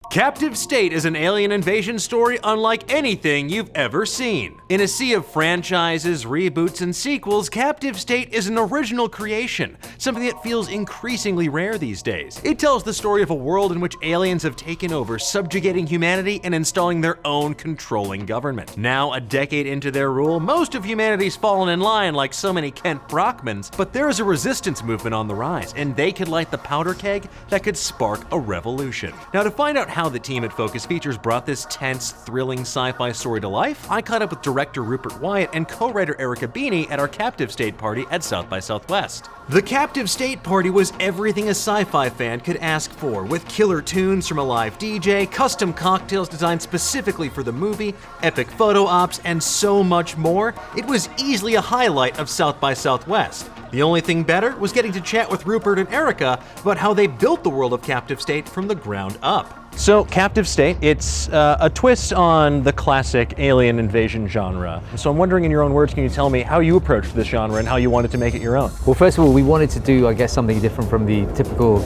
Captive State is an alien invasion story unlike anything you've ever seen. In a sea of franchises, reboots, and sequels, Captive State is an original creation, something that feels increasingly rare these days. It tells the story of a world in which aliens have taken over, subjugating humanity and installing their own controlling government. Now, a decade into their rule, most of humanity's fallen in line like so many Kent Brockmans, but there is a resistance movement on the rise, and they could light the powder keg that could spark a revolution. Now, to find out how the team at Focus Features brought this tense, thrilling sci-fi story to life, I caught up with director Rupert Wyatt and co-writer Erica Beeney at our Captive State party at South by Southwest. The Captive State party was everything a sci-fi fan could ask for, with killer tunes from a live DJ, custom cocktails designed specifically for the movie, epic photo ops, and so much more. It was easily a highlight of South by Southwest. The only thing better was getting to chat with Rupert and Erica about how they built the world of Captive State from the ground up. So, Captive State, it's a twist on the classic alien invasion genre. So I'm wondering, in your own words, can you tell me how you approached this genre and how you wanted to make it your own? Well, first of all, we wanted to do, I guess, something different from the typical,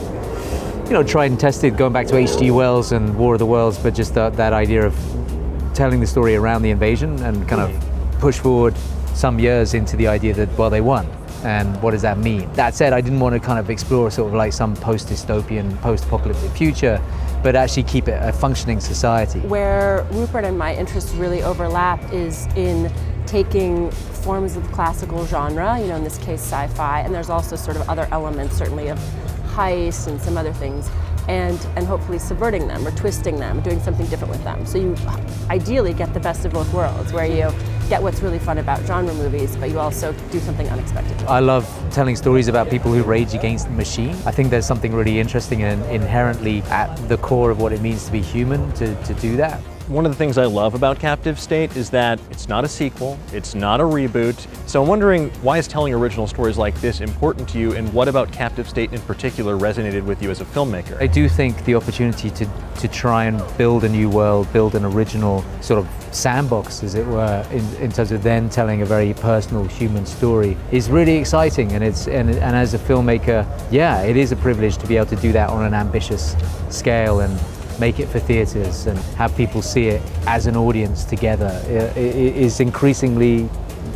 tried and tested, going back to H.G. Wells and War of the Worlds, but just that idea of telling the story around the invasion and kind of push forward some years into the idea that, well, they won. And what does that mean? That said, I didn't want to kind of explore sort of like some post-dystopian, post-apocalyptic future, but actually keep it a functioning society. Where Rupert and my interests really overlap is in taking forms of the classical genre, in this case sci-fi, and there's also sort of other elements, certainly of heist and some other things, and hopefully subverting them or twisting them, doing something different with them. So you ideally get the best of both worlds, where you get what's really fun about genre movies, but you also do something unexpected. I love telling stories about people who rage against the machine. I think there's something really interesting and inherently at the core of what it means to be human to do that. One of the things I love about Captive State is that it's not a sequel, it's not a reboot. So I'm wondering, why is telling original stories like this important to you, and what about Captive State in particular resonated with you as a filmmaker? I do think the opportunity to try and build a new world, build an original sort of sandbox, as it were, in terms of then telling a very personal human story is really exciting. And as a filmmaker, yeah, it is a privilege to be able to do that on an ambitious scale and make it for theaters and have people see it as an audience together. It is increasingly,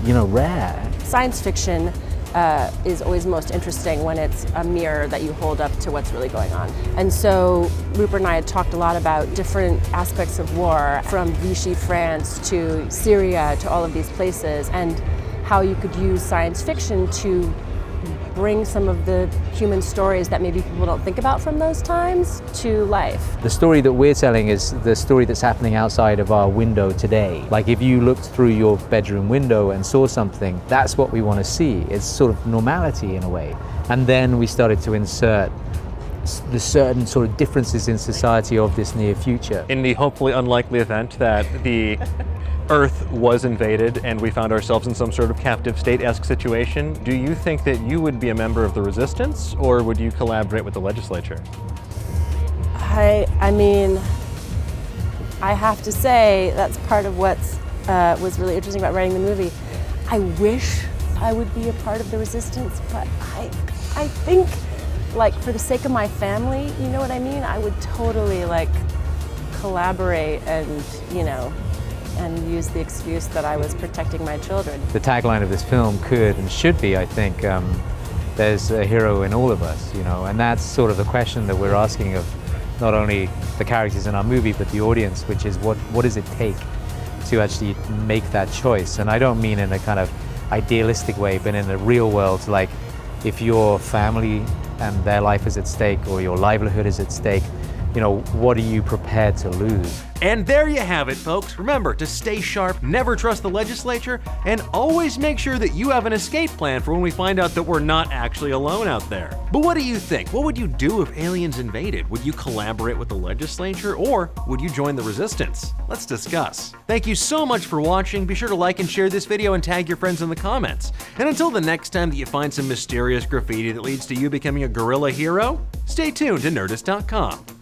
rare. Science fiction is always most interesting when it's a mirror that you hold up to what's really going on. And so Rupert and I had talked a lot about different aspects of war, from Vichy France to Syria to all of these places, and how you could use science fiction to bring some of the human stories that maybe people don't think about from those times to life. The story that we're telling is the story that's happening outside of our window today. Like if you looked through your bedroom window and saw something, that's what we want to see. It's sort of normality in a way. And then we started to insert the certain sort of differences in society of this near future. In the hopefully unlikely event that the Earth was invaded and we found ourselves in some sort of Captive State-esque situation, do you think that you would be a member of the resistance, or would you collaborate with the legislature? I mean, I have to say that's part of what was really interesting about writing the movie. I wish I would be a part of the resistance, but I think, like, for the sake of my family, you know what I mean? I would totally, like, collaborate and, and use the excuse that I was protecting my children. The tagline of this film could and should be, I think, there's a hero in all of us, and that's sort of the question that we're asking of not only the characters in our movie, but the audience, which is what does it take to actually make that choice? And I don't mean in a kind of idealistic way, but in the real world, like if your family and their life is at stake, or your livelihood is at stake, what are you prepared to lose? And there you have it, folks. Remember to stay sharp, never trust the legislature, and always make sure that you have an escape plan for when we find out that we're not actually alone out there. But what do you think? What would you do if aliens invaded? Would you collaborate with the legislature, or would you join the resistance? Let's discuss. Thank you so much for watching. Be sure to like and share this video and tag your friends in the comments. And until the next time that you find some mysterious graffiti that leads to you becoming a guerrilla hero, stay tuned to Nerdist.com.